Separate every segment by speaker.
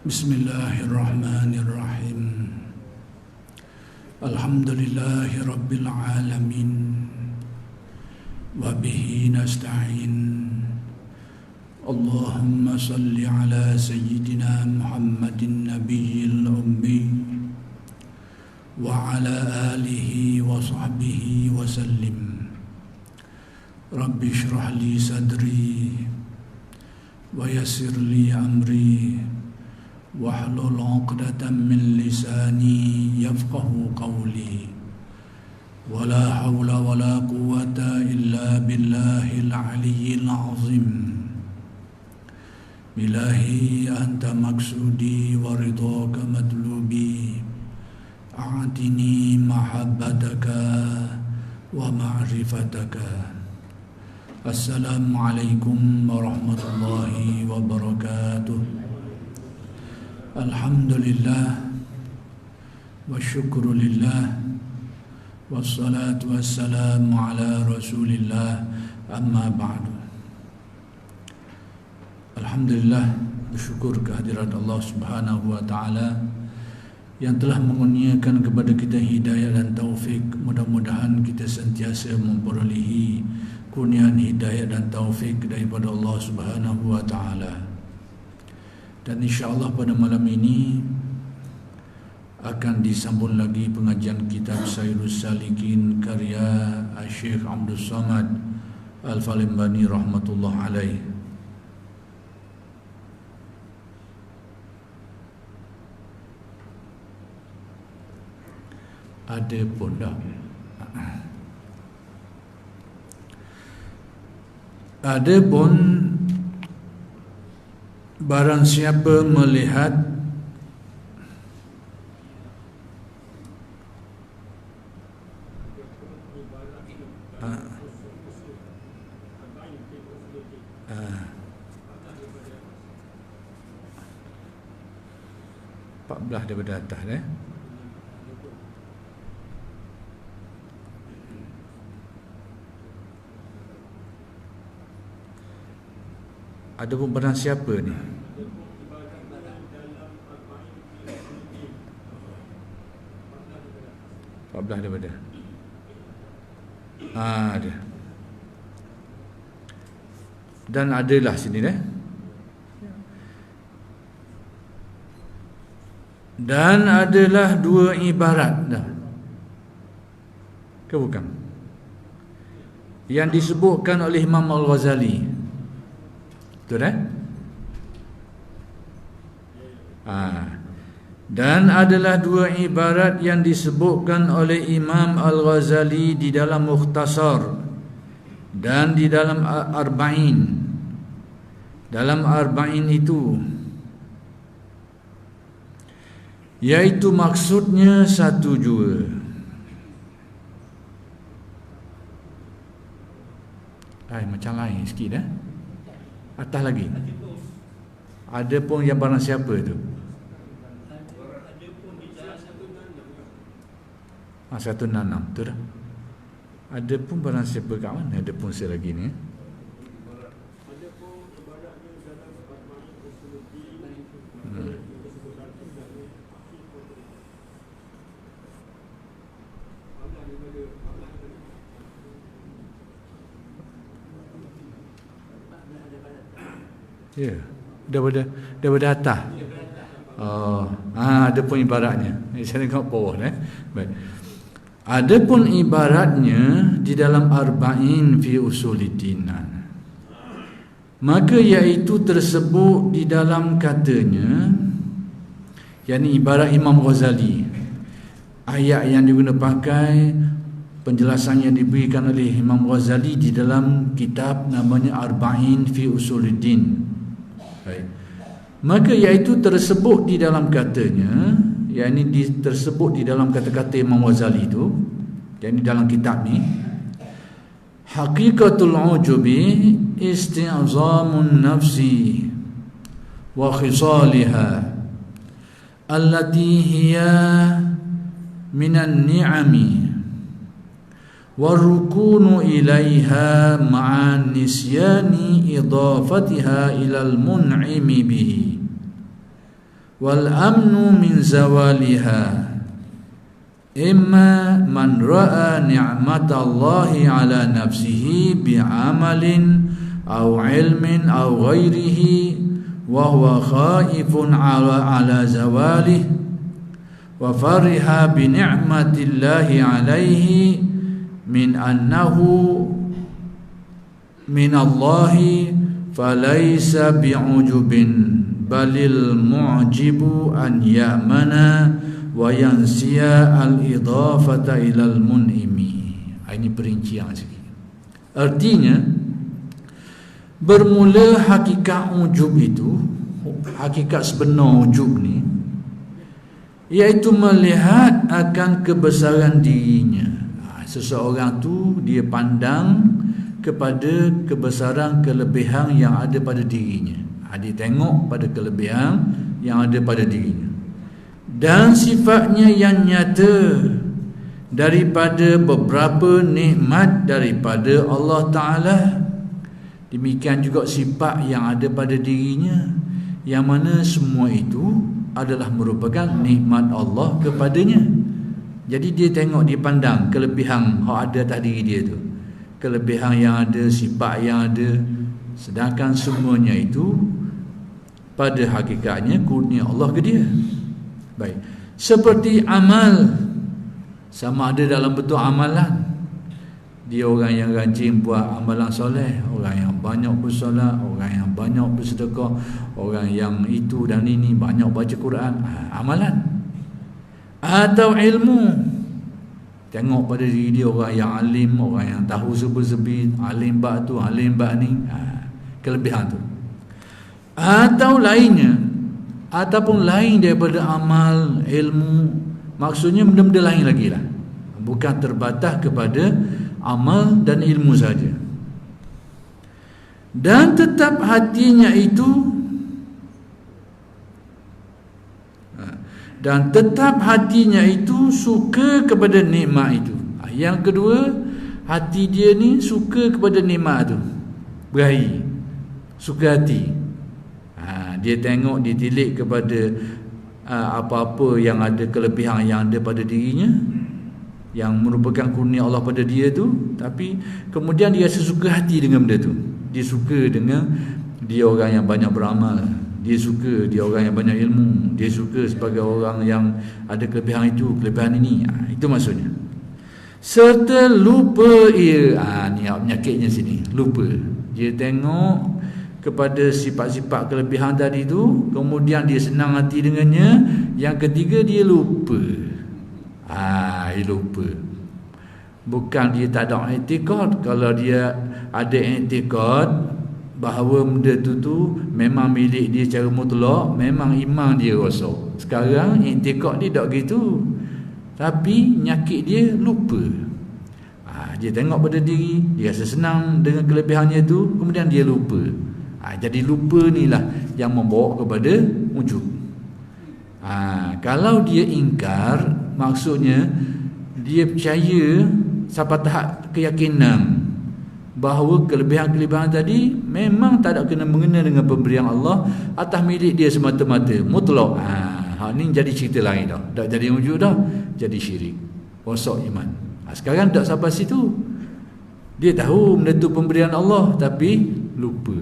Speaker 1: Bismillahirrahmanirrahim. Alhamdulillahi rabbil alamin. Wa bihi nasta'in. Allahumma salli ala sayyidina Muhammadin nabiyil ummi wa ala alihi wa sahbihi wa sallim. Rabbi shrah li sadri wa yassir li amri wahlul 'uqdatam min lisani yafqahu qawli. Wala hawla wala quwwata illa billahil aliyyil azim. Bilahi anta maksudi wa ridhaka matlubi. A'tini mahabbataka wa ma'rifataka. Assalamualaikum warahmatullahi wabarakatuh. Alhamdulillah wa syukrulillah wassalatu wassalamu ala rasulillah, amma ba'du. Alhamdulillah, bersyukur kehadirat Allah subhanahu wa ta'ala yang telah mengurniakan kepada kita hidayah dan taufik. Mudah-mudahan kita sentiasa memperolehi kurniaan hidayah dan taufik daripada Allah subhanahu wa ta'ala. Dan insyaAllah pada malam ini akan disambung lagi pengajian kitab Sairus Salikin karya Syekh Abdul Samad Al-Falimbani rahmatullah alaih. Ada pun dah. Ada pun barang siapa melihat belah daripada atas Ada pun barang siapa ni? Belah daripada ada. Dan adalah sini Dan adalah dua ibarat dah. Ke bukan? Yang disebutkan oleh Imam Al-Ghazali. Betul Dan adalah dua ibarat yang disebutkan oleh Imam Al-Ghazali di dalam Mukhtasar dan di dalam Arba'in. Dalam Arba'in itu, yaitu maksudnya satu jua. Macam lain sikit atas lagi. Ada pun yang barang siapa tu? Satu nanam tu dah. Ada pun barang siapa kat mana? Ada pun saya lagi ni. Ya, daripada atas. Ada pun ibaratnya. Saya tengok bawah Baik. Ada pun ibaratnya di dalam Arba'in fi Usuliddin. Maka iaitu tersebut di dalam katanya, yakni ibarat Imam Ghazali. Ayat yang diguna pakai, penjelasan yang diberikan oleh Imam Ghazali di dalam kitab namanya Arba'in fi Usuliddin. Maka iaitu tersebut di dalam katanya, yakni tersebut di dalam kata-kata Imam Ghazali itu, yakni dalam kitab ni, haqiqatul ujubi isti'zamun nafsi wa khisaliha allati hiya minan ni'ami warukunu ilaiha ma'an nisyani idafatiha ilal mun'imi bihi wal amnu min zawaliha imma man ra'a ni'matallahi ala nafsihi bi'amalin aw ilmin aw ghairihi wa huwa khaifun ala zawalih wa fariha bi ni'matillahi alaihi min annahu min Allahi falaysa bi'ujubin balil mu'jibu an ya'mana wa yansiya al-idhafata ilal mun'imi. Ini perincian sikit. Artinya bermula hakikat ujub itu, hakikat sebenar ujub ni, iaitu melihat akan kebesaran dirinya. Seseorang tu dia pandang kepada kebesaran kelebihan yang ada pada dirinya. Dia tengok pada kelebihan yang ada pada dirinya dan sifatnya yang nyata daripada beberapa nikmat daripada Allah Ta'ala. Demikian juga sifat yang ada pada dirinya, yang mana semua itu adalah merupakan nikmat Allah kepadanya. Jadi dia tengok, dia pandang kelebihan yang ada atas diri dia tu, kelebihan yang ada, sifat yang ada, sedangkan semuanya itu pada hakikatnya kurnia Allah ke dia. Baik, seperti amal, sama ada dalam bentuk amalan. Dia orang yang rajin buat amalan soleh, orang yang banyak bersolat, orang yang banyak bersedekah, orang yang itu dan ini, banyak baca Quran, amalan. Atau ilmu, tengok pada diri dia orang yang alim, orang yang tahu serba-serbi, alim bab tu, alim bab ni, kelebihan tu. Atau lainnya, ataupun lain daripada amal, ilmu, maksudnya benda-benda lain lagi lah, bukan terbatas kepada amal dan ilmu saja. Dan tetap hatinya itu, dan tetap hatinya itu suka kepada nikmat itu. Yang kedua, hati dia ni suka kepada nikmat tu, berahi, suka hati. Dia tengok, dia tilik kepada apa-apa yang ada, kelebihan yang ada pada dirinya, yang merupakan kurnia Allah pada dia tu, tapi kemudian dia rasa suka hati dengan benda tu. Dia suka dengan dia orang yang banyak beramal, dia suka dia orang yang banyak ilmu, dia suka sebagai orang yang ada kelebihan itu, kelebihan ini. Itu maksudnya. Serta lupa ia, ni penyakitnya sini, lupa. Dia tengok kepada sifat-sifat kelebihan tadi tu, kemudian dia senang hati dengannya. Yang ketiga, dia lupa. Dia lupa. Bukan dia tak ada i'tiqad. Kalau dia ada i'tiqad bahawa benda tu memang milik dia secara mutlak, memang iman dia rasa. Sekarang i'tiqad dia tak gitu, tapi nyakit dia lupa. Dia tengok pada diri, dia rasa senang dengan kelebihannya tu, kemudian dia lupa. Jadi lupa ni lah yang membawa kepada ujub. Kalau dia ingkar, maksudnya dia percaya sampai tahap keyakinan bahawa kelebihan-kelebihan tadi memang tak ada kena mengena dengan pemberian Allah, atas milik dia semata-mata, mutlak. Ni jadi cerita lain dah. Tak jadi ujub dah, jadi syirik, rosak iman. Sekarang tak sampai situ. Dia tahu benda tu pemberian Allah, tapi lupa.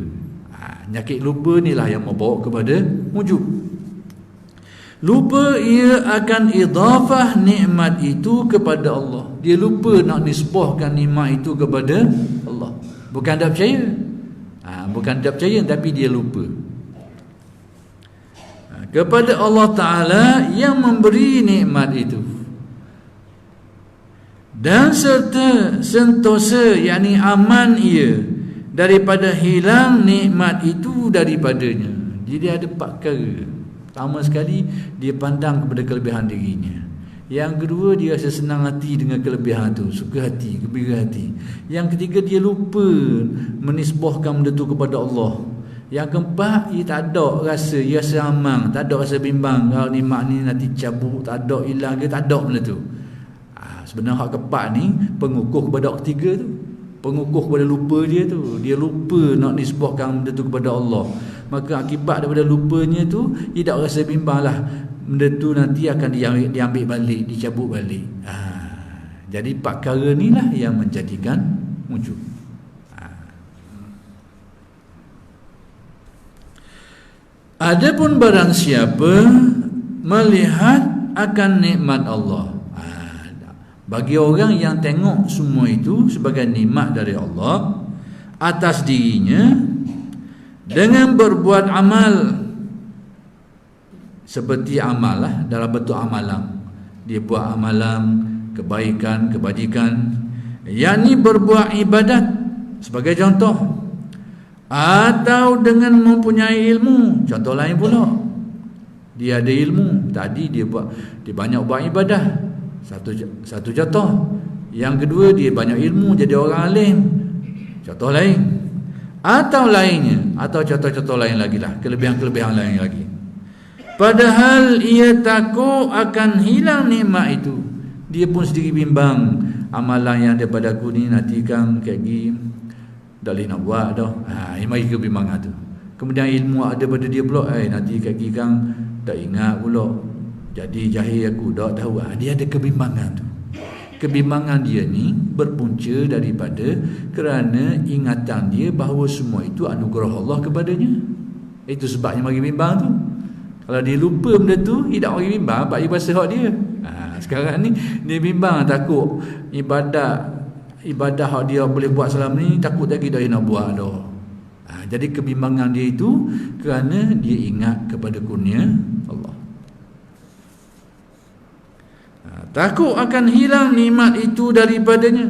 Speaker 1: Nyakit lupa ni lah yang membawa kepada ujub. Lupa ia akan idhafah nikmat itu kepada Allah. Dia lupa nak nisbahkan nikmat itu kepada Allah. Bukan tak percaya, bukan tak percaya, tapi dia lupa kepada Allah Ta'ala yang memberi nikmat itu. Dan serta sentosa, yakni aman ia daripada hilang nikmat itu daripadanya. Jadi ada 4 perkara. Pertama sekali, dia pandang kepada kelebihan dirinya. Yang kedua, dia rasa senang hati dengan kelebihan tu, suka hati, gembira hati. Yang ketiga, dia lupa menisbahkan benda tu kepada Allah. Yang keempat, dia tak ada rasa, dia rasa aman, tak ada rasa bimbang kalau nikmat ni nanti cabut, tak ada, hilang ke, tak ada benda tu. Sebenarnya hak keempat ni pengukuh kepada hak ketiga tu, pengukuh kepada lupa dia tu. Dia lupa nak nisbahkan benda tu kepada Allah. Maka akibat daripada lupanya tu, dia tak rasa bimbang lah, benda tu nanti akan diambil balik, dicabut balik. Jadi perkara ni lah yang menjadikan wujud. Adapun barang siapa melihat akan nikmat Allah, bagi orang yang tengok semua itu sebagai nikmat dari Allah atas dirinya dengan berbuat amal, seperti amal lah, dalam bentuk amalan, dia buat amalan kebaikan, kebajikan, yakni berbuat ibadat sebagai contoh, atau dengan mempunyai ilmu. Contoh lain pula, dia ada ilmu, tadi dia banyak buat ibadah, satu contoh. Yang kedua, dia banyak ilmu, jadi orang alim, contoh lain. Atau lainnya, atau contoh-contoh lain lagi lah, kelebihan-kelebihan lain lagi. Padahal ia takut akan hilang nikmat itu. Dia pun sendiri bimbang, amalan yang daripada aku ni nanti kan kayak gini dah boleh nak buat dah. Ini mari kebimbangan tu. Kemudian ilmu ada pada dia pula, nanti kayak gini kan tak ingat pula, jadi jahil aku tak tahu. Dia ada kebimbangan tu. Kebimbangan dia ni berpunca daripada kerana ingatan dia bahawa semua itu anugerah Allah kepadanya. Itu sebabnya mari bimbang tu. Kalau dia lupa benda tu, dia tak mari bimbang, sebab dia rasa hak dia. Sekarang ni dia bimbang, takut ibadah hak dia boleh buat selama ni, takut lagi dah dia nak buat dah. Jadi kebimbangan dia itu kerana dia ingat kepada kurnia Allah. Takut akan hilang nikmat itu daripadanya,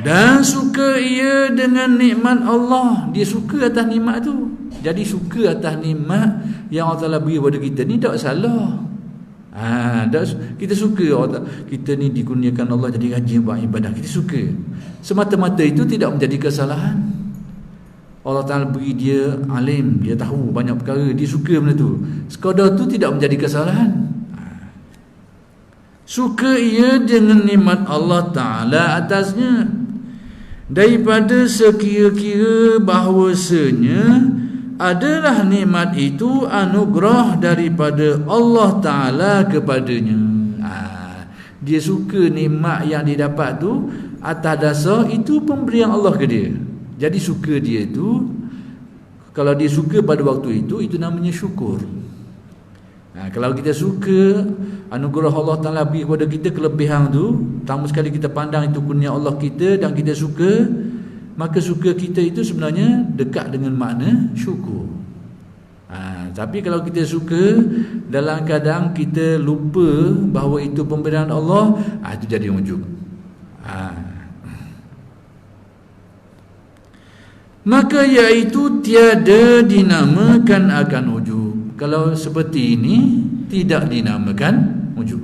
Speaker 1: dan suka ia dengan nikmat Allah. Dia suka atas nikmat tu. Jadi suka atas nikmat yang Allah Ta'ala beri kepada kita ni tak salah. Kita suka kita ni dikurniakan Allah jadi rajin buat ibadah, kita suka. Semata-mata itu tidak menjadi kesalahan. Allah Ta'ala beri dia alim, dia tahu banyak perkara, dia suka benda tu. Sekadar tu tidak menjadi kesalahan. Suka ia dengan nikmat Allah Ta'ala atasnya, daripada sekira-kira bahawasanya adalah nikmat itu anugerah daripada Allah Ta'ala kepadanya. Dia suka nikmat yang dia dapat tu atas dasar itu pemberian Allah ke dia. Jadi suka dia tu, kalau dia suka pada waktu itu namanya syukur. Kalau kita suka anugerah Allah Ta'ala beri kepada kita, kelebihan tu, pertama sekali kita pandang itu kurnia Allah kita dan kita suka, maka suka kita itu sebenarnya dekat dengan makna syukur. Tapi kalau kita suka dalam keadaan kita lupa bahawa itu pemberian Allah, itu jadi ujub. Maka iaitu tiada dinamakan akan ujub. Kalau seperti ini tidak dinamakan ujub.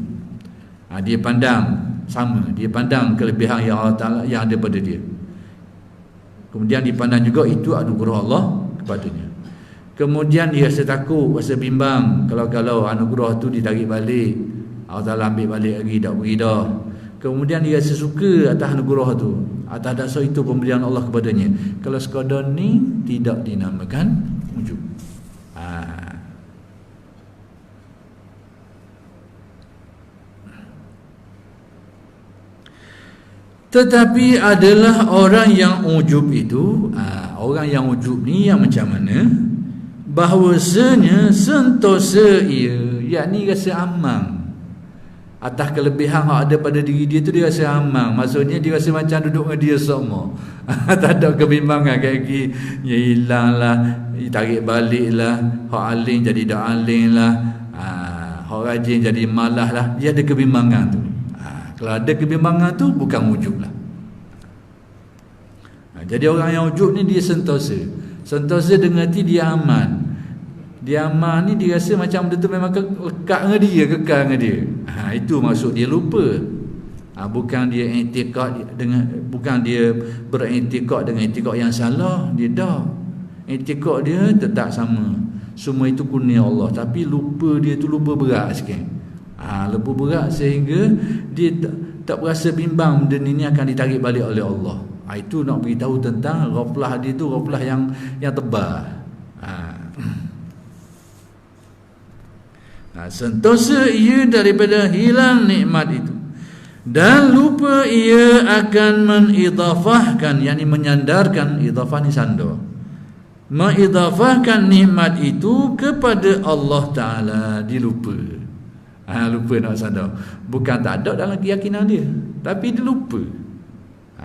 Speaker 1: Dia pandang sama, dia pandang kelebihan yang Allah Ta'ala yang ada pada dia. Kemudian dipandang juga itu anugerah Allah kepadanya. Kemudian dia rasa takut, rasa bimbang, kalau anugerah tu ditarik balik, Allah Ta'ala ambil balik lagi, tak beri dah. Kemudian dia rasa suka atas anugerah tu, atas dasar itu pemberian Allah kepadanya. Kalau sekadar ni tidak dinamakan ujub. Tetapi adalah orang yang ujub itu, orang yang ujub ni yang macam mana? Bahawasanya sentosa ia, yakni rasa amang atas kelebihan yang ada pada diri dia tu, dia rasa amang. Maksudnya dia rasa macam duduk dengan dia semua. Tak ada kebimbangan kayak gini, ya hilang lah, tarik balik lah, hak aling jadi tak aling lah, hak rajin jadi malah lah. Dia ada kebimbangan tu. Kalau ada kebimbangan tu bukan wujud lah. Jadi orang yang wujud ni dia sentosa. Sentosa dengan arti dia aman. Dia aman ni dia rasa macam benda tu memang lekat dengan dia, kekal dengan dia. Itu maksud dia lupa. Bukan dia i'tiqad dengan, bukan dia beriktikad dengan i'tiqad yang salah. Dia dah i'tiqad dia tetap sama, semua itu kurnia Allah, tapi lupa dia tu lupa berat sikit. Lupa berat sehingga dia tak berasa bimbang benda ni akan ditarik balik oleh Allah. Itu nak beritahu tentang ghaflah dia tu, ghaflah yang tebal. Sentosa ia daripada hilang nikmat itu, dan lupa ia akan mengidafahkan, yakni menyandarkan, idafah ni sandar, mengidafahkan nikmat itu kepada Allah Ta'ala. Dilupa, lupa nak sandar. Bukan tak ada dalam keyakinan dia, tapi dia lupa.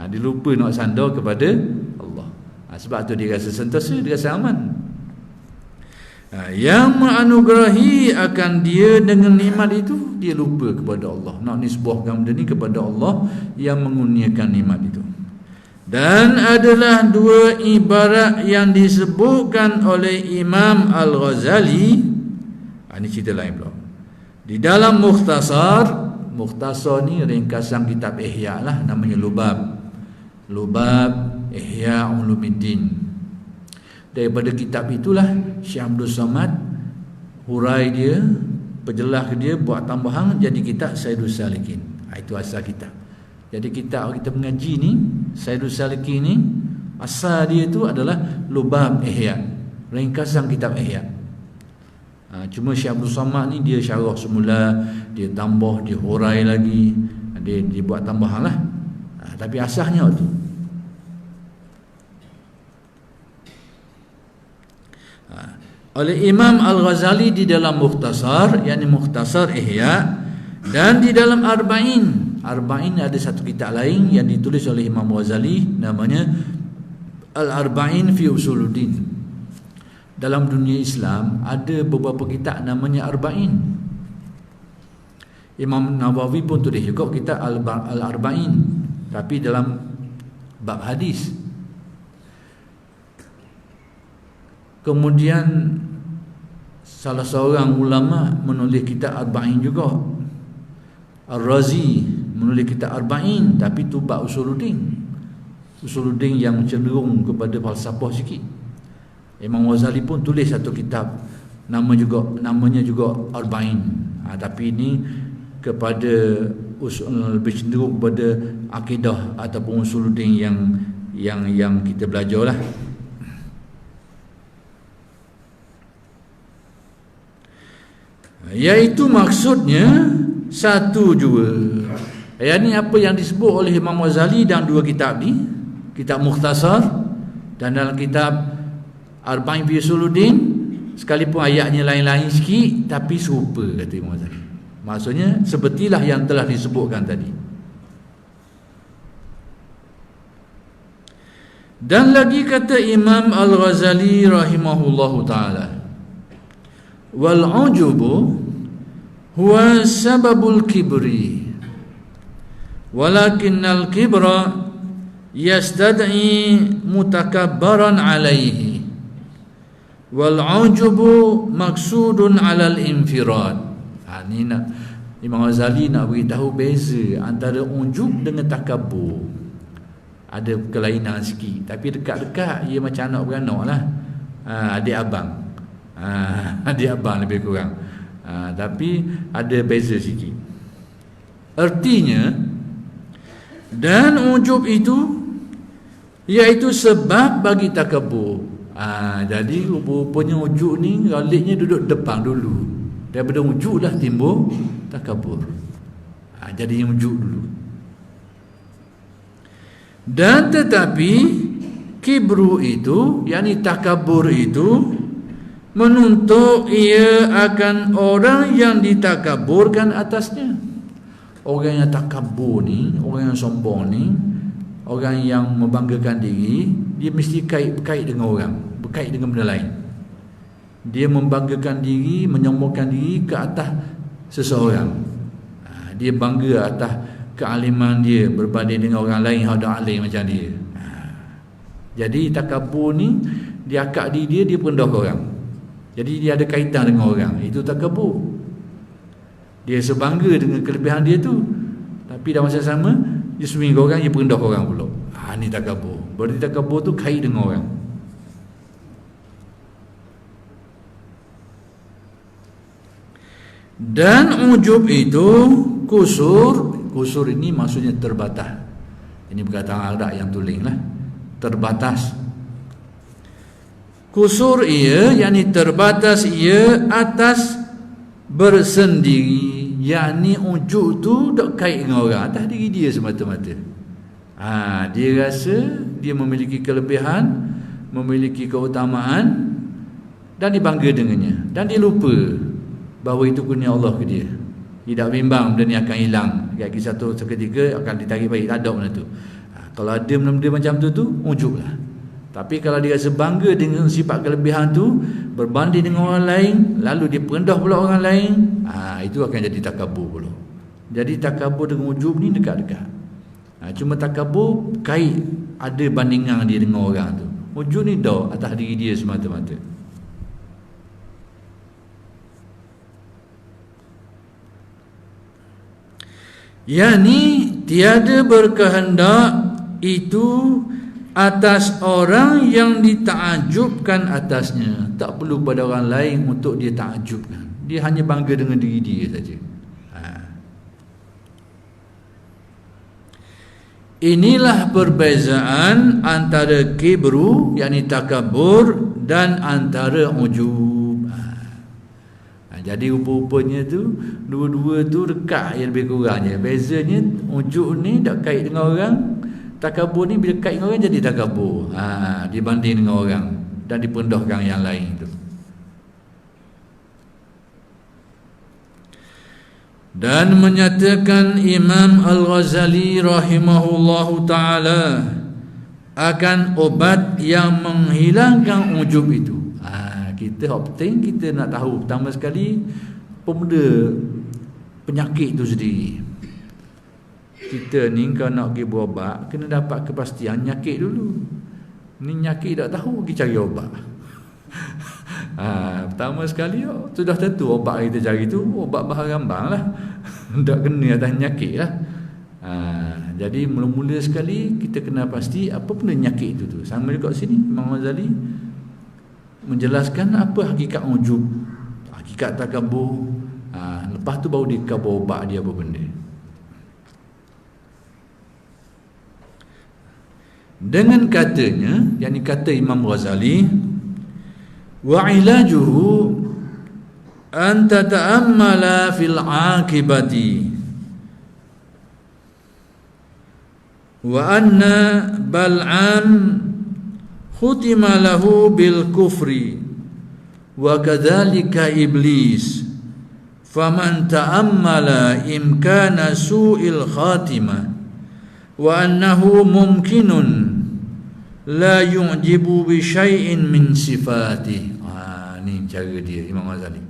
Speaker 1: Dia lupa nak sandar kepada Allah. Sebab tu dia rasa sentosa, dia rasa aman. Yang menganugerahi akan dia dengan nikmat itu, dia lupa kepada Allah. Nak nisbahkan benda ni kepada Allah yang mengurniakan nikmat itu. Dan adalah dua ibarat yang disebutkan oleh Imam Al-Ghazali. Ini cerita lain pula. Di dalam Mukhtasar ni ringkasan kitab Ihya lah, namanya Lubab Ihya Ulumuddin. Daripada kitab itulah Syekh Abdul Samad hurai dia, perjelas dia, buat tambahan jadi kitab Sayyidus Salikin. Itu asal kitab. Jadi kitab kita mengaji ni, Sayyidus Salikin ni, asal dia tu adalah Lubab Ihya, ringkasan kitab Ihya. Cuma Syekh Abdul Samad ni dia syarah semula, dia tambah, dia hurai lagi, dia buat tambahan lah. Tapi asasnya tu. Oleh Imam Al-Ghazali di dalam Mukhtasar, yakni Mukhtasar Ihya, dan di dalam Arba'in ada satu kitab lain yang ditulis oleh Imam Ghazali, namanya Al-Arba'in fi Usuluddin. Dalam dunia Islam ada beberapa kitab namanya Arba'in. Imam Nawawi pun tulis juga kitab Al-Arba'in, tapi dalam bab hadis. Kemudian salah seorang ulama menulis kitab Arba'in juga, Ar-Razi menulis kitab Arba'in, tapi tu bab Usuluddin yang cenderung kepada falsafah sikit. Imam Ghazali pun tulis satu kitab namanya juga Arba'in, tapi ini kepada lebih cenderung kepada akidah ataupun Usuluddin yang kita belajar lah. Iaitu maksudnya satu jua. Ini apa yang disebut oleh Imam Ghazali dalam dua kitab ni, kitab Mukhtasar dan dalam kitab Arba'in fi Usuluddin, sekalipun ayatnya lain-lain sikit tapi serupa, kata Imam Ghazali. Maksudnya sepertilah yang telah disebutkan tadi. Dan lagi kata Imam Al-Ghazali rahimahullahu ta'ala, wal ujubu huwa sababul kibri walakinnal kibra yastad'i mutakabbaran alaihi wal ujubu maksudun alal infirad. Ini Imam Ghazali nak beritahu beza antara ujub dengan takabur. Ada kelainan sikit, tapi dekat-dekat ia macam anak beranak lah, adik abang. Adik abang lebih kurang, tapi ada beza sikit. Artinya, dan ujub itu iaitu sebab bagi takabur. Jadi rupanya ujub ni galiknya duduk depan dulu. Daripada ujub lah timbul takabur. Jadi ujub dulu. Dan tetapi kibru itu, yakni takabur itu, menuntut ia akan orang yang ditakaburkan atasnya. Orang yang takabur ni, orang yang sombong ni, orang yang membanggakan diri, dia mesti berkait dengan orang, berkait dengan benda lain. Dia membanggakan diri, menyombongkan diri ke atas seseorang. Dia bangga atas kealiman dia berbanding dengan orang lain yang ada alim macam dia. Jadi takabur ni, dia akak diri dia rendah ke orang. Jadi dia ada kaitan dengan orang. Itu takabur. Dia sebangga dengan kelebihan dia tu, tapi dalam masa sama dia swing ke orang, dia perendah ke orang pula. Ni takabur. Berarti takabur tu kait dengan orang. Dan ujub itu kusur ini maksudnya terbatas. Ini perkataan Arab yang tuling lah. Terbatas. Kusur ia, yakni terbatas ia atas bersendiri, yakni ujub tu tak kait dengan orang, atas diri dia semata-mata. Dia rasa dia memiliki kelebihan, memiliki keutamaan, dan dibangga dengannya, dan dia lupa bahawa itu kurnia Allah ke dia. Dia tak bimbang benda ni akan hilang, satu seketika akan ditarik balik, tak ada benda tu. Kalau ada benda-benda macam tu ujub lah. Tapi kalau dia rasa bangga dengan sifat kelebihan tu berbanding dengan orang lain, lalu dia perendah pula orang lain, itu akan jadi takabur pula. Jadi takabur dengan ujub ni dekat-dekat. Cuma takabur kait ada bandingan dia dengan orang tu. Ujub ni dah atas diri dia semata-mata. Yani tiada berkehendak itu atas orang yang ditakjubkan atasnya. Tak perlu pada orang lain untuk dia takjubkan. Dia hanya bangga dengan diri dia saja. Inilah perbezaan antara kibru, yakni takabur, dan antara ujub. Jadi rupa-rupanya tu dua-dua tu dekat yang lebih kurangnya. Bezanya ujub ni tak kait dengan orang, takabur ni bila kait dengan orang jadi takabur, dibanding dengan orang, dan dipendahkan yang lain tu. Dan menyatakan Imam Al-Ghazali rahimahullahu ta'ala akan obat yang menghilangkan ujub itu. Kita penting kita nak tahu pertama sekali benda penyakit itu sendiri. Kita ni kalau nak pergi berubat kena dapat kepastian penyakit dulu. Ni penyakit tak tahu pergi cari obat. Pertama sekali sudah tentu obat kita cari tu obat bahan rambang lah. Tak kena atas penyakit lah. Jadi mula-mula sekali kita kena pasti apa benda penyakit itu tu. Sama juga sini Imam Ghazali menjelaskan apa hakikat ujub, hakikat takabur. Lepas tu baru dia kabur obat dia apa benda. Dengan katanya, yakni kata Imam Ghazali, wa ilajuhu an tata'ammala fil aqibati wa anna bal'am khutima lahu bil kufri wa kadzalika iblis faman ta'ammala imkana su'il khatimah wa annahu mumkinun la yu'jibu bi syai'in min sifati. Ni cara dia Imam Ghazali.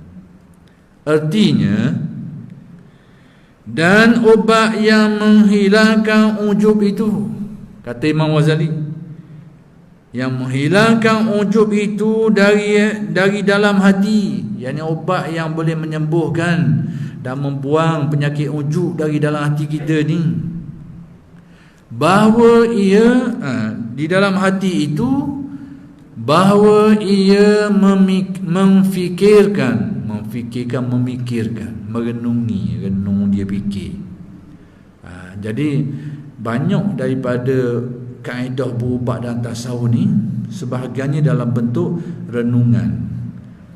Speaker 1: Artinya, dan obat yang menghilangkan ujub itu, kata Imam Ghazali, yang menghilangkan ujub itu dari dalam hati, yakni obat yang boleh menyembuhkan dan membuang penyakit ujub dari dalam hati kita ni, bahawa ia di dalam hati itu, bahawa ia memikirkan, merenungi, renung dia fikir. Jadi banyak daripada kaedah berubat dan tasawuf ni sebahagiannya dalam bentuk renungan.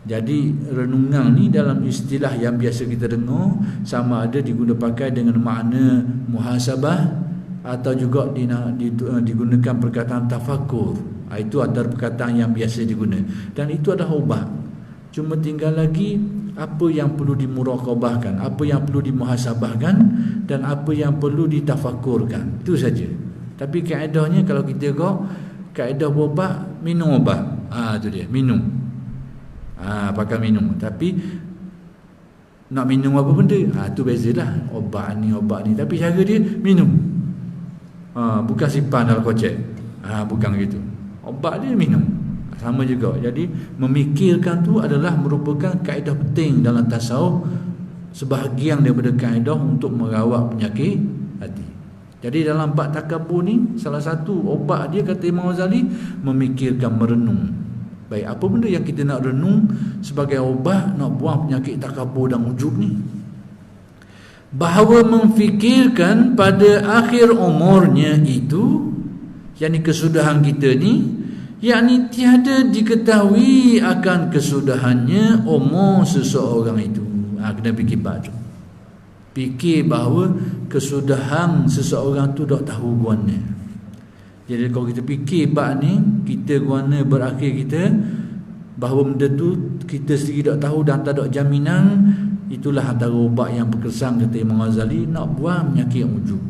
Speaker 1: Jadi renungan ni dalam istilah yang biasa kita dengar sama ada digunakan pakai dengan makna muhasabah atau juga digunakan perkataan tafakur. Itu adalah perkataan yang biasa digunakan, dan itu adalah ubat. Cuma tinggal lagi apa yang perlu dimuraqabahkan, apa yang perlu dimuhasabahkan, dan apa yang perlu ditafakurkan. Itu saja. Tapi kaedahnya kalau kita kaedah berubat, minum ubat. Itu dia, minum. Pakai minum. Tapi nak minum apa benda? Itu bezalah. Obat ni. Tapi cara dia minum. Bukan simpan dalam kocek. Bukan gitu. Obat dia minum. Sama juga. Jadi memikirkan tu adalah merupakan kaedah penting dalam tasawuf, sebahagian daripada kaedah untuk merawat penyakit hati. Jadi dalam bab takabur ni, salah satu obat dia kata Imam Ghazali, memikirkan, merenung. Baik, apa benda yang kita nak renung sebagai obat nak buang penyakit takabur dan ujub ni? Bahawa memfikirkan pada akhir umurnya itu, yakni kesudahan kita ni, yakni tiada diketahui akan kesudahannya umur seseorang itu. Kena fikir bab tu. Fikir bahawa kesudahan seseorang tu dak tahu guana. Jadi kalau kita fikir bab ni, kita guana berakhir kita bahawa benda tu kita sendiri dak tahu dan tak ada jaminan, itulah antara ubat yang berkesan kata Imam Ghazali nak buang penyakit ujub.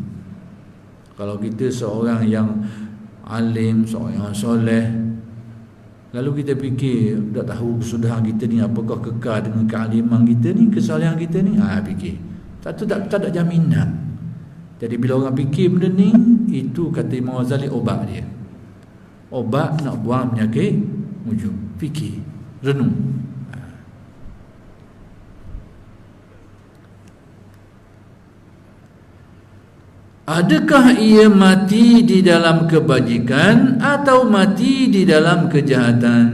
Speaker 1: Kalau kita seorang yang alim, seorang yang soleh, lalu kita fikir tak tahu kesudahan kita ni apakah kekal dengan kealiman kita ni, kesalahan kita ni, fikir tak ada jaminan. Jadi bila orang fikir benda ni, itu kata Imam Ghazali obat dia, obat nak buang penyakit ujub. Fikir, renung. Adakah ia mati di dalam kebajikan atau mati di dalam kejahatan?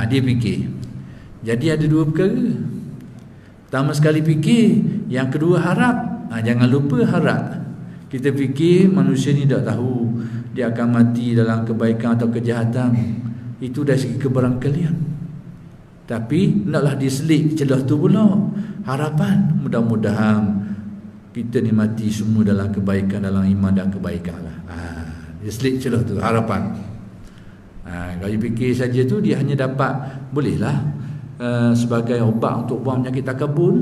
Speaker 1: Dia fikir. Jadi ada dua perkara. Pertama sekali fikir, yang kedua harap. Jangan lupa harap. Kita fikir manusia ni tak tahu dia akan mati dalam kebaikan atau kejahatan. Itu dari segi kebarangkalian. Tapi naklah diselik celah tu pula. Harapan mudah-mudahan kita ni mati semua dalam kebaikan, dalam iman dan kebaikan lah. Dia selit celah tu, harapan. Kalau dia fikir saja tu, dia hanya dapat, bolehlah sebagai obat untuk buang penyakit takabur.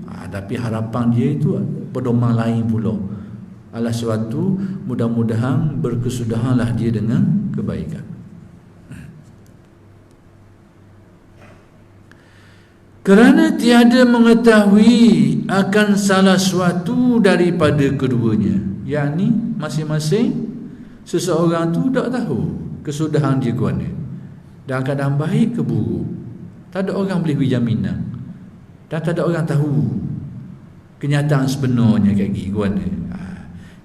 Speaker 1: Tapi harapan dia itu pedoman lain pula. Alah suatu, mudah-mudahan berkesudahanlah dia dengan kebaikan. Kerana tiada mengetahui akan salah suatu daripada keduanya, yakni masing-masing seseorang tu tak tahu kesudahan dia guana, dan keadaan baik ke buruk. Tak ada orang boleh beri jaminan, dan tak ada orang tahu kenyataan sebenarnya kayak guana.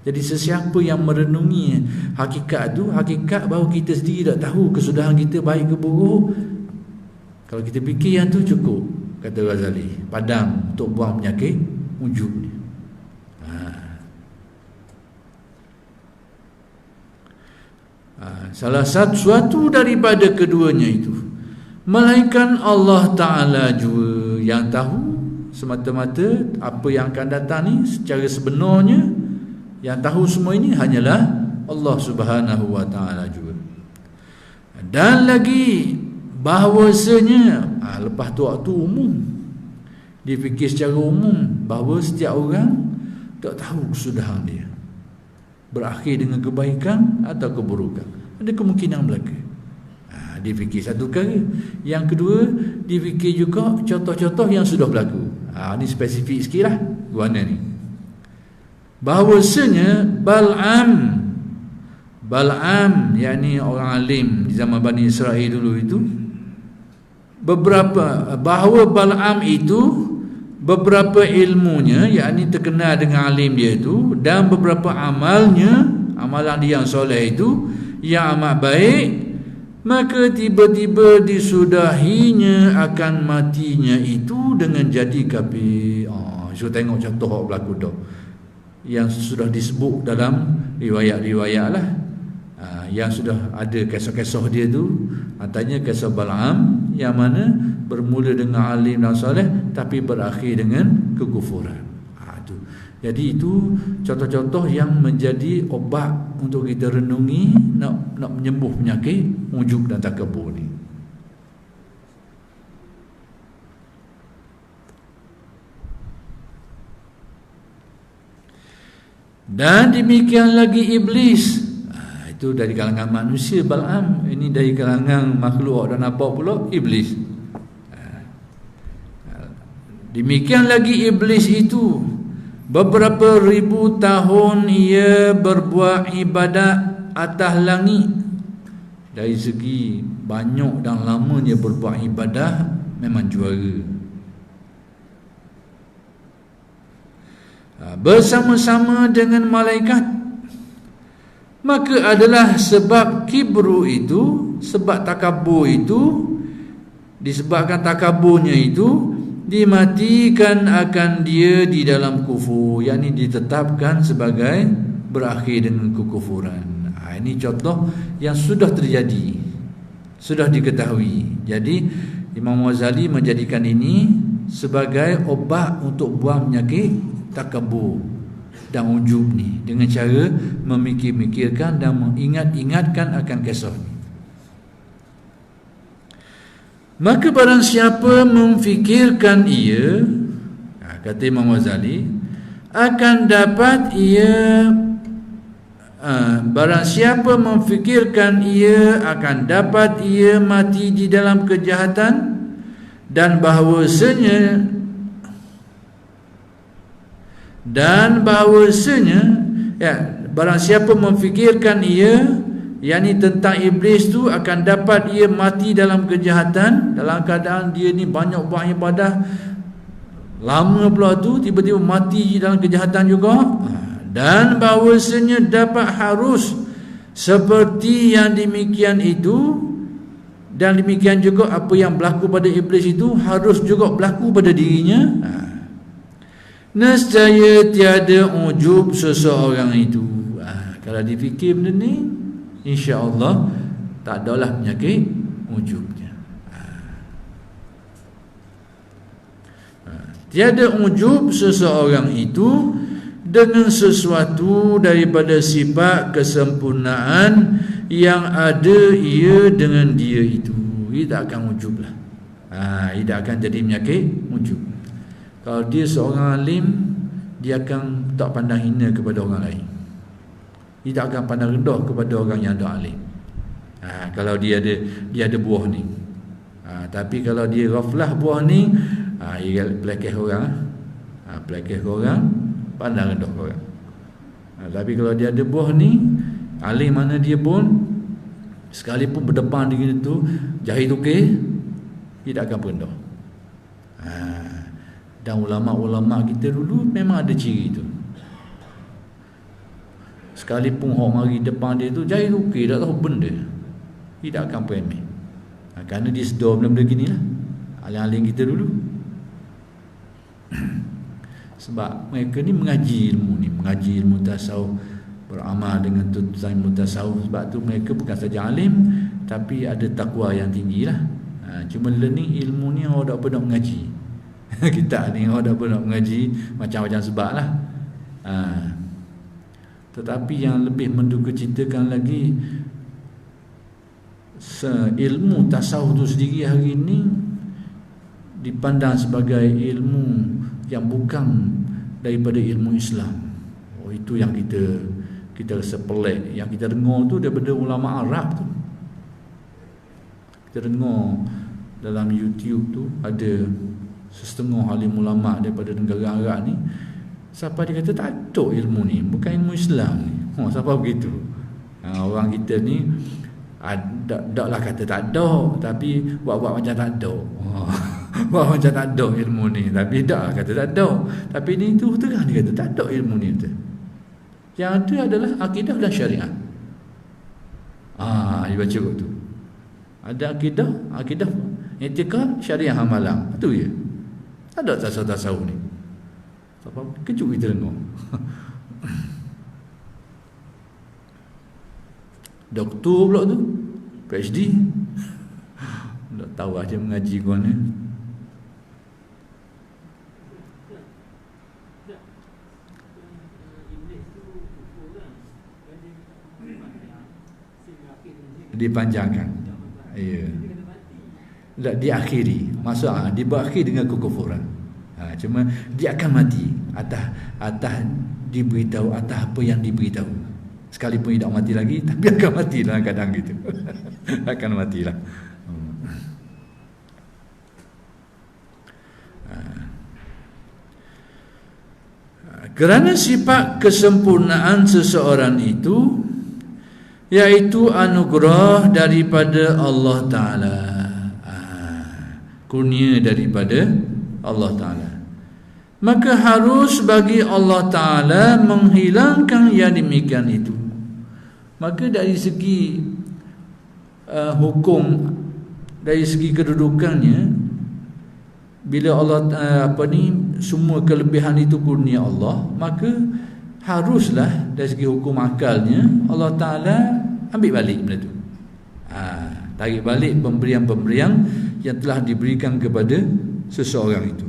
Speaker 1: Jadi sesiapa yang merenungi hakikat tu, hakikat bahawa kita sendiri tak tahu kesudahan kita baik ke buruk, kalau kita fikir yang tu cukup, kata Ghazali, padam untuk buang penyakit ujub ni. Salah satu daripada keduanya itu, melainkan Allah Ta'ala juga yang tahu semata-mata apa yang akan datang ni secara sebenarnya. Yang tahu semua ini hanyalah Allah Subhanahu Wa Ta'ala juga. Dan lagi bahawasanya, lepas tu waktu umum, difikir secara umum bahawa setiap orang tak tahu kesudahan dia, berakhir dengan kebaikan atau keburukan. Ada kemungkinan belaka. Difikir satu kali. Yang kedua, difikir juga contoh-contoh yang sudah berlaku. Ini spesifik sikit lah guana ni. Bahawasanya Bal'am, yakni orang alim di zaman Bani Israel dulu itu, bahawa Bal'am itu beberapa ilmunya, yakni terkenal dengan alim dia itu, dan beberapa amalan dia yang soleh itu yang amat baik, maka tiba-tiba disudahinya akan matinya itu dengan jadi kafir. So tengok contoh yang berlaku dah, yang sudah disebut dalam riwayat-riwayat lah. Yang sudah ada kisah-kisah dia tu, antaranya kisah Bal'am yang mana bermula dengan alim dan soleh tapi berakhir dengan kekufuran. Jadi itu contoh-contoh yang menjadi obat untuk kita renungi nak menyembuh penyakit ujub dan takabur ni. Dan demikian lagi iblis. Itu dari kalangan manusia Bal'am, ini dari kalangan makhluk dan apa pula? Iblis. Demikian lagi iblis itu, beberapa ribu tahun ia berbuat ibadat atas langit. Dari segi banyak dan lamanya berbuat ibadah, memang juara. Bersama-sama dengan malaikat. Maka adalah sebab kibru itu, sebab takabur itu, disebabkan takaburnya itu, dimatikan akan dia di dalam kufur, yakni ditetapkan sebagai berakhir dengan kekufuran. Ini contoh yang sudah terjadi, sudah diketahui. Jadi Imam Ghazali menjadikan ini sebagai obat untuk buang penyakit takabur dan ujub ni, dengan cara memikir-mikirkan dan mengingat-ingatkan akan kisah ni. Maka barang siapa memfikirkan ia, kata Imam Ghazali, akan dapat ia barang siapa memfikirkan ia, akan dapat ia mati di dalam kejahatan, dan bahawasanya barang siapa memfikirkan ia, yakni tentang iblis tu, akan dapat ia mati dalam kejahatan, dalam keadaan dia ni banyak buat ibadah lama pula tu, tiba-tiba mati dalam kejahatan juga. Dan bahawasanya dapat harus seperti yang demikian itu, dan demikian juga apa yang berlaku pada iblis itu harus juga berlaku pada dirinya. Nescaya tiada ujub seseorang itu. Kalau difikir benda ni, insya-Allah tak adalah penyakit ujubnya. Tiada ujub seseorang itu dengan sesuatu daripada sifat kesempurnaan yang ada ia dengan dia itu. Ia tak akan ujub lah. Ia tak akan jadi penyakit ujub. Kalau dia seorang alim, dia akan tak pandang hina kepada orang lain. Dia tak akan pandang rendah kepada orang yang ada alim. Kalau dia ada buah ni. Tapi kalau dia ghaflah buah ni, ia pelekeh orang. Pelekeh orang, pandang rendah orang. Tapi kalau dia ada buah ni, alim mana dia pun, sekalipun berdepan dengan itu jahit ukir, dia tak akan rendah. Dan ulama-ulama kita dulu memang ada ciri itu. Sekalipun orang mari depan dia tu jahit ukir, tak tahu benda, dia tak akan remeh. Kerana dia sedar benda-benda gini lah, alim-alim kita dulu. Sebab mereka ni mengaji ilmu ni, mengaji ilmu tasawuf, beramal dengan tuntutan ilmu tasawuf. Sebab tu mereka bukan saja alim, tapi ada takwa yang tinggi lah. Cuma learning ilmu ni orang tak pernah mengaji. Kita ni orang tak pernah mengaji, macam-macam sebab lah. Tetapi yang lebih mendukacitakan lagi, ilmu tasawuf tu sendiri hari ni dipandang sebagai ilmu yang bukan daripada ilmu Islam. Itu yang kita rasa pelik. Yang kita dengar tu daripada ulama Arab tu. Kita dengar dalam YouTube tu ada setengah alim ulama daripada negara Arab ni, siapa dia kata tak ada ilmu ni, bukan ilmu Islam ni. Siapa begitu? Orang kita ni taklah kata tak ada, tapi buat-buat macam tak ada. Buat macam tak ada ilmu ni, tapi tak kata tak ada. Tapi ni tu terang dia kata tak ada ilmu ni tu. Yang ada adalah akidah dan syariat. Dia baca kot tu. Ada akidah, etika, syariah, amalan. Itu je. Tak ada tasawuf ni. Apa kejut kita dengar. Doktor pula tu, PhD. Tak tahu aja mengaji kau ni. Dipanjangkan. Ya. Tak diakhiri. Maksudnya diberakhir dengan kekufuran. Cuma dia akan mati atas diberitahu, atas apa yang diberitahu. Sekalipun tidak mati lagi, tapi akan mati dalam keadaan gitu. Akan matilah. Kerana sifat kesempurnaan seseorang itu, iaitu anugerah daripada Allah Ta'ala, kurnia daripada Allah Ta'ala, maka harus bagi Allah Ta'ala menghilangkan yang demikian itu. Maka dari segi hukum, dari segi kedudukannya, bila Allah semua kelebihan itu kurnia Allah, maka haruslah dari segi hukum akalnya Allah Ta'ala ambil balik benda tu. Tarik balik pemberian-pemberian yang telah diberikan kepada seseorang itu.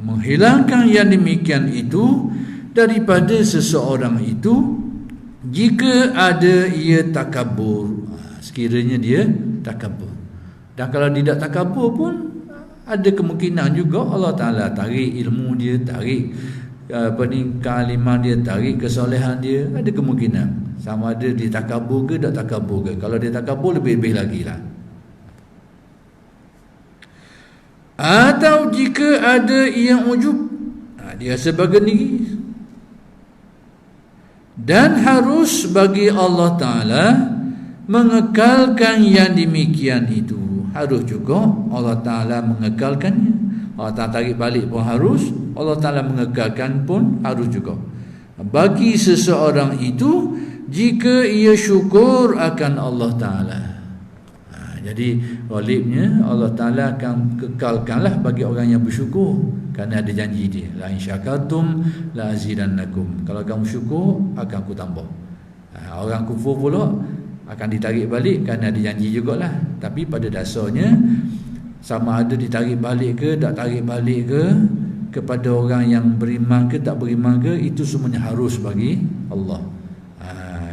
Speaker 1: Menghilangkan yang demikian itu daripada seseorang itu jika ada ia takabur, sekiranya dia takabur. Dan kalau tidak takabur pun ada kemungkinan juga Allah Ta'ala tarik ilmu dia, tarik kealiman dia, tarik kesolehan dia. Ada kemungkinan sama ada dia takabur ke tak takabur ke. Kalau dia takabur lebih-lebih lagi lah. Atau jika ada yang ujub, dia sebagai diri. Dan harus bagi Allah Ta'ala mengekalkan yang demikian itu. Harus juga Allah Ta'ala mengekalkannya. Allah Ta'ala tarik balik pun harus, Allah Ta'ala mengekalkan pun harus juga. Bagi seseorang itu jika ia syukur akan Allah Ta'ala. Jadi ghalibnya Allah Ta'ala akan kekalkanlah bagi orang yang bersyukur, kerana ada janji dia, la in syakartum la azidannakum. Kalau kamu syukur akan aku tambah. Orang kufur pula akan ditarik balik, kerana ada janji jugalah. Tapi pada dasarnya sama ada ditarik balik ke tak tarik balik ke, kepada orang yang beriman ke tak beriman ke, itu semuanya harus bagi Allah.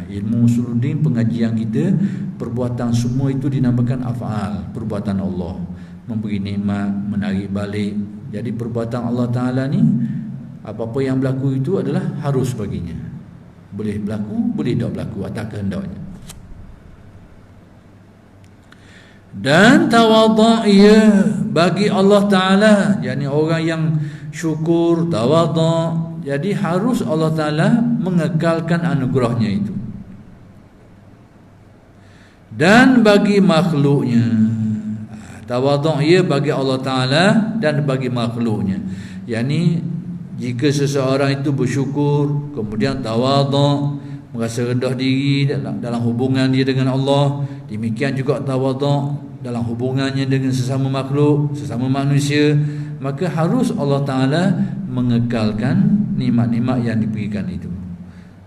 Speaker 1: Ilmu usuluddin, pengajian kita, perbuatan semua itu dinamakan af'al, perbuatan Allah. Memberi nikmat, menarik balik. Jadi perbuatan Allah Ta'ala ni, apa-apa yang berlaku itu adalah harus baginya. Boleh berlaku, boleh tak berlaku atas kehendaknya. Dan tawadhu' ia bagi Allah Ta'ala, yakni orang yang syukur, tawadhu'. Jadi harus Allah Ta'ala mengekalkan anugerahnya itu. Dan bagi makhluknya, tawadhu' ia bagi Allah Ta'ala dan bagi makhluknya. Yakni jika seseorang itu bersyukur, kemudian tawadhu', merasa rendah diri dalam hubungan dia dengan Allah, demikian juga tawadhu' dalam hubungannya dengan sesama makhluk, sesama manusia, maka harus Allah Ta'ala mengekalkan nikmat-nikmat yang diberikan itu.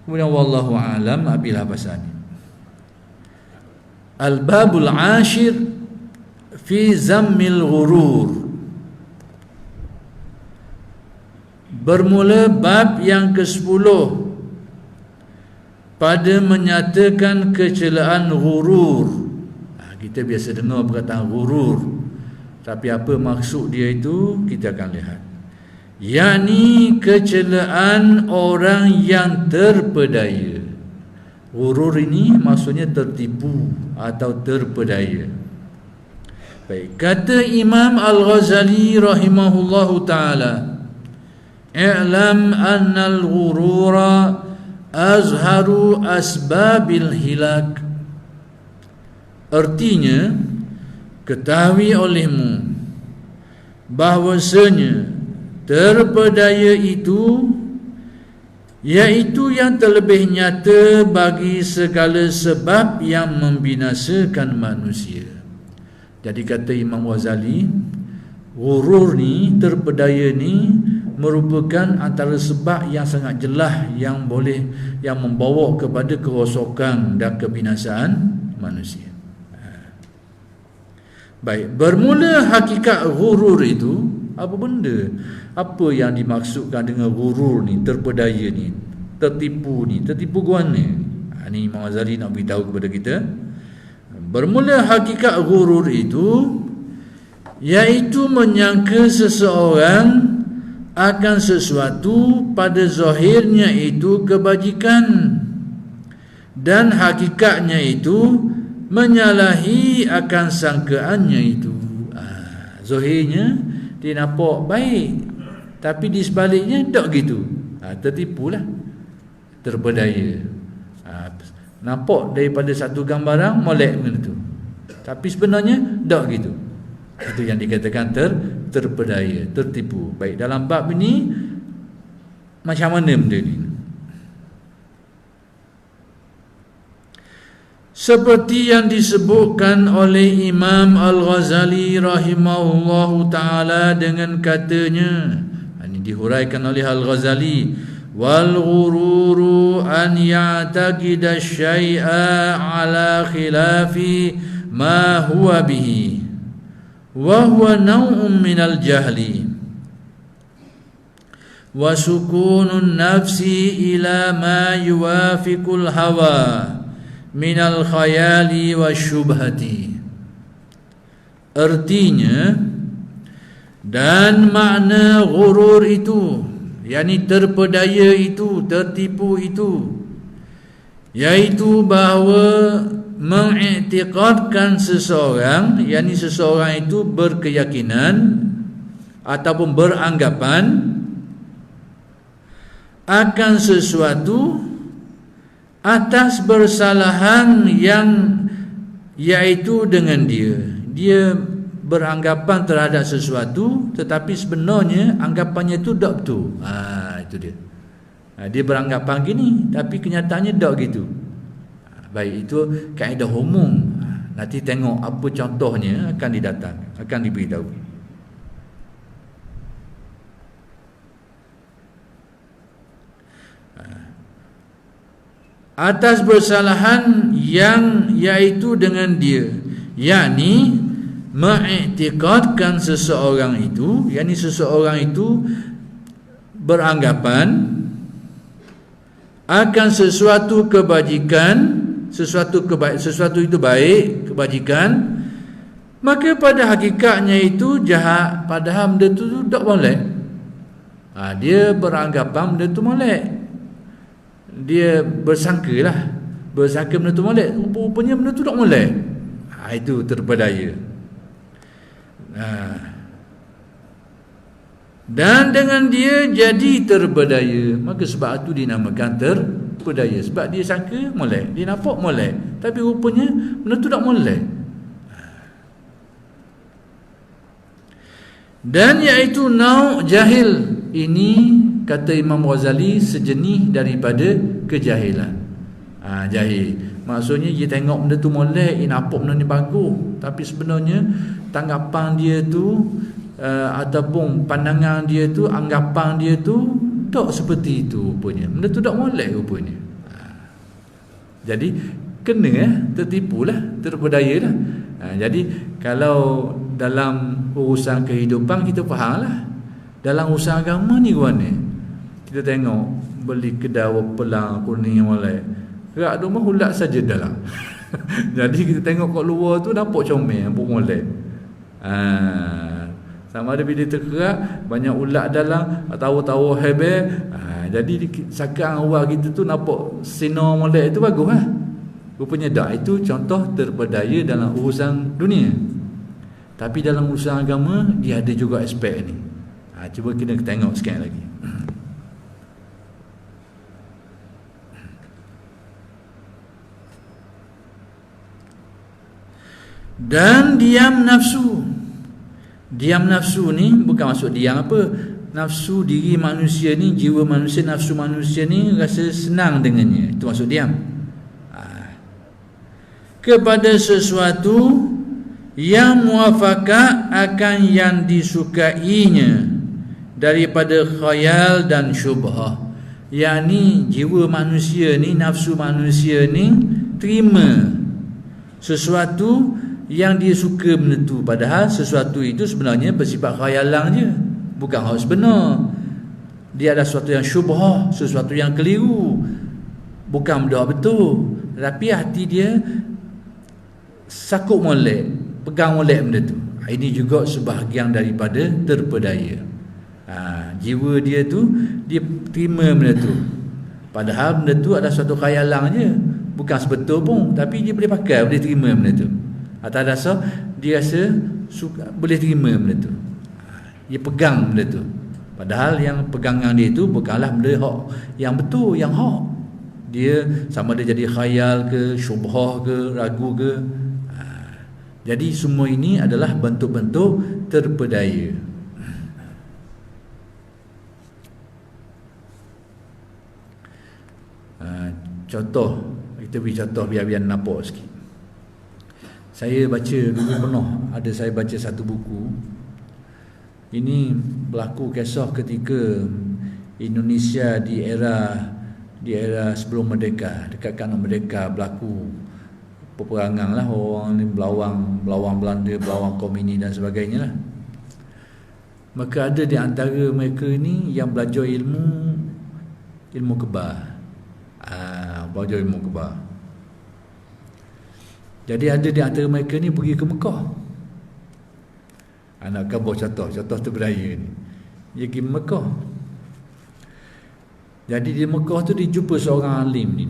Speaker 1: Kemudian wallahu a'lam abil habasani. Al-babul ashir fi zammil ghurur. Bermula bab yang ke-10 pada menyatakan kecelaan ghurur. Kita biasa dengar perkataan ghurur, tapi apa maksud dia itu kita akan lihat. Yakni kecelaan orang yang terpedaya. Ghurur ini maksudnya tertipu atau terpedaya. Baik, kata Imam Al-Ghazali rahimahullahu ta'ala, i'lam anna al-ghurura azharu asbabil hilak. Artinya, ketahui olehmu bahwasanya terpedaya itu iaitu yang terlebih nyata bagi segala sebab yang membinasakan manusia. Jadi kata Imam Ghazali, ghurur ni, terpedaya ni merupakan antara sebab yang sangat jelas yang membawa kepada kerosakan dan kebinasaan manusia. Baik, bermula hakikat ghurur itu apa benda? Apa yang dimaksudkan dengan ghurur ni, terpedaya ni, tertipu ni, tertipu guana ni? Ini Imam Ghazali nak beritahu kepada kita. Bermula hakikat ghurur itu iaitu menyangka seseorang akan sesuatu pada zahirnya itu kebajikan, dan hakikatnya itu menyalahi akan sangkaannya itu. Zahirnya dia nampak baik, tapi di sebaliknya tak gitu. Tertipulah, terpedaya. Nampak daripada satu gambaran molek macam tu, tapi sebenarnya tak gitu. Itu yang dikatakan terpedaya, tertipu. Baik, dalam bab ini macam mana benda ni? Seperti yang disebutkan oleh Imam Al-Ghazali rahimahullahu ta'ala dengan katanya, ini dihuraikan oleh Al-Ghazali, wal ghururu an ya'taqida syai'a ala khilafi ma huwa bihi. wa huwa naw'un minal jahli wa sukunun nafsi ila ma yuwafiqul hawa minal khayali wa syubhati. Artinya, dan makna ghurur itu, yakni terpedaya itu, tertipu itu, yaitu bahawa mengiktikadkan seseorang, yakni seseorang itu berkeyakinan ataupun beranggapan akan sesuatu atas bersalahan yang yaitu dengan dia beranggapan terhadap sesuatu tetapi sebenarnya anggapannya itu tak betul. Itu dia. Dia beranggapan gini tapi kenyataannya tak gitu. Baik, itu kaedah umum. Nanti tengok apa contohnya akan didatang, akan diberitahu. Atas bersalahan yang yaitu dengan dia, yakni mengiktikadkan seseorang itu, yakni seseorang itu beranggapan akan sesuatu kebajikan, sesuatu itu baik, kebajikan, maka pada hakikatnya itu jahat, padahal benda itu tak molek. Dia beranggapan benda itu molek, dia bersangka benda itu molek, rupanya benda itu tak molek. Itu terpedaya. Dan dengan dia jadi terpedaya, maka sebab itu dinamakan terpedaya, sebab dia sangka molek, dia nampak molek, tapi rupanya benda itu tak molek. Dan iaitu nau' jahil. Ini kata Imam Ghazali sejenis daripada kejahilan. Jahil maksudnya dia tengok benda tu molek, dia nampak benda ni bagus, tapi sebenarnya tanggapan dia tu ataupun pandangan dia tu, anggapan dia tu tak seperti itu rupanya. Benda tu tak molek rupanya. Jadi kena tertipulah, terpedayalah. Jadi kalau dalam urusan kehidupan kita fahamlah. Dalam urusan agama ni gimana? Kita tengok beli kedai pelang kuning yang molek, gerak rumah ulat saja dalam. Jadi kita tengok kat luar tu nampak comel, nampak molek. Sama ada bila terkerak banyak ulat dalam, tahu-tahu hebat. Jadi sakan awal kita tu nampak sinar molek itu bagus Rupanya dah, itu contoh terpedaya dalam urusan dunia. Tapi dalam urusan agama dia ada juga aspek ni. Cuba kita tengok sekali lagi. Dan diam nafsu. Diam nafsu ni bukan maksud diam apa. Nafsu diri manusia ni, jiwa manusia, nafsu manusia ni rasa senang dengannya. Itu maksud diam. Kepada sesuatu yang muafakah akan yang disukainya daripada khayal dan syubhah. Yakni jiwa manusia ni, nafsu manusia ni terima sesuatu yang dia suka benda tu, padahal sesuatu itu sebenarnya bersifat khayalan je, bukan hal sebenar. Dia ada sesuatu yang syubhah, sesuatu yang keliru, bukan benda betul, tapi hati dia sakut molek, pegang molek benda tu. Ini juga sebahagian daripada terpedaya. Jiwa dia tu dia terima benda tu, padahal benda tu adalah suatu khayalan je, bukan sebetul pun, tapi dia boleh pakai, boleh terima benda tu. Atas dasar dia rasa suka, boleh terima benda tu, dia pegang benda tu, padahal yang pegangan dia tu bukanlah benda hak yang betul, yang hak. Dia sama ada jadi khayal ke, syubhah ke, ragu ke. Jadi semua ini adalah bentuk-bentuk terpedaya. Contoh, kita beri contoh biar nampak sikit. Saya baca dulu penuh, ada saya baca satu buku. Ini berlaku kisah ketika Indonesia di era sebelum merdeka, dekat kanan merdeka, berlaku peperangan lah, orang ni berlawang Belanda, berlawang Komini dan sebagainya lah. Maka ada di antara mereka ni yang belajar ilmu kebal. Belajar ilmu kebal. Jadi ada di antara mereka ni pergi ke Mekah. Anak khabar contoh terberaya ni, dia pergi Mekah. Jadi di Mekah tu dia jumpa seorang alim ni.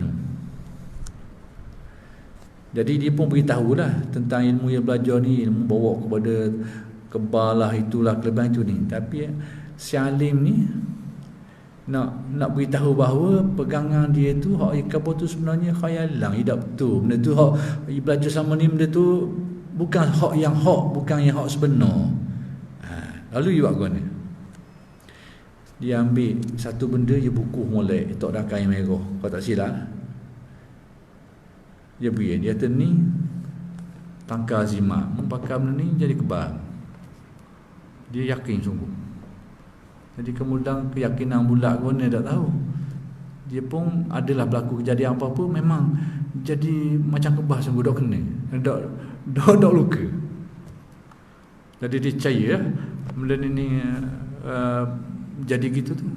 Speaker 1: Jadi dia pun beritahu lah tentang ilmu yang belajar ni, ilmu bawa kepada kebal lah, itulah kelebihan itu ni. Tapi si alim ni nak beritahu bahawa pegangan dia tu hak khabar tu sebenarnya khayalan, tidak betul. Benda tu hak belajar sama ni, benda tu bukan hak yang sebenar. Lalu dia buat apa ni? Dia ambil satu benda, dia buku molek tok dah kain merah, kau tak silap. Dia pergi, dia kata ni tangkal zimat, pakai benda ni jadi kebal. Dia yakin sungguh. Jadi kemudian keyakinan bulat pun dia tak tahu. Dia pun adalah berlaku kejadian apa-apa, memang jadi macam kebal sungguh, dok kena, dok luka. Jadi dia percaya benda ni jadi gitu tu.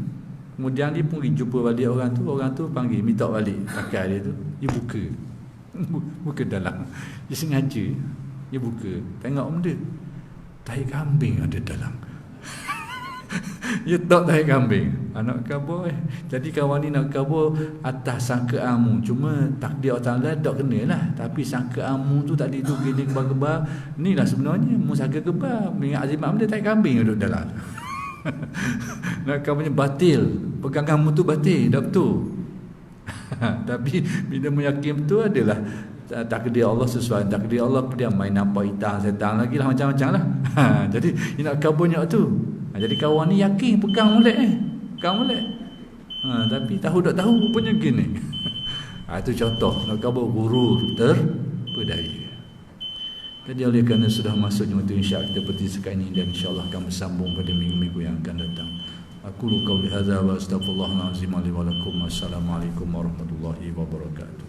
Speaker 1: Kemudian dia pun pergi jumpa balik orang tu panggil, minta balik pakai dia tu. Dia buka dalam. Dia sengaja dia buka, tengok benda tahi kambing ada dalam. Dia tak tahi kambing, anak khabar. Jadi kawan ni nak khabar atas sangkaanmu, cuma takdir Allah Taala tak kenalah. Tapi sangkaanmu tu tadi tu gini kebal-kebal, inilah sebenarnya mu sangka kebal, mengingat azimat benda tahi kambing ada dalam. Nak khabarnya batil, peganganmu tu batil, tak betul. Tapi bila meyakin betul adalah takdir Allah sesuai takdir Allah. Dia main nampak hitam setan lagi lah, macam-macam lah. Jadi dia nak kabarnya tu. Jadi kawan ni yakin pegang molek tapi tahu tak tahu rupanya gini. Itu contoh nak kabar guru terpedaya. Jadi oleh kerana sudah masuknya waktu insya kita berhenti sekarang ini, dan insyaAllah akan bersambung pada minggu-minggu yang akan datang. Aku qawli hadza wa astaghfirullahalazim li wa lakum. Assalamualaikum warahmatullahi wabarakatuh.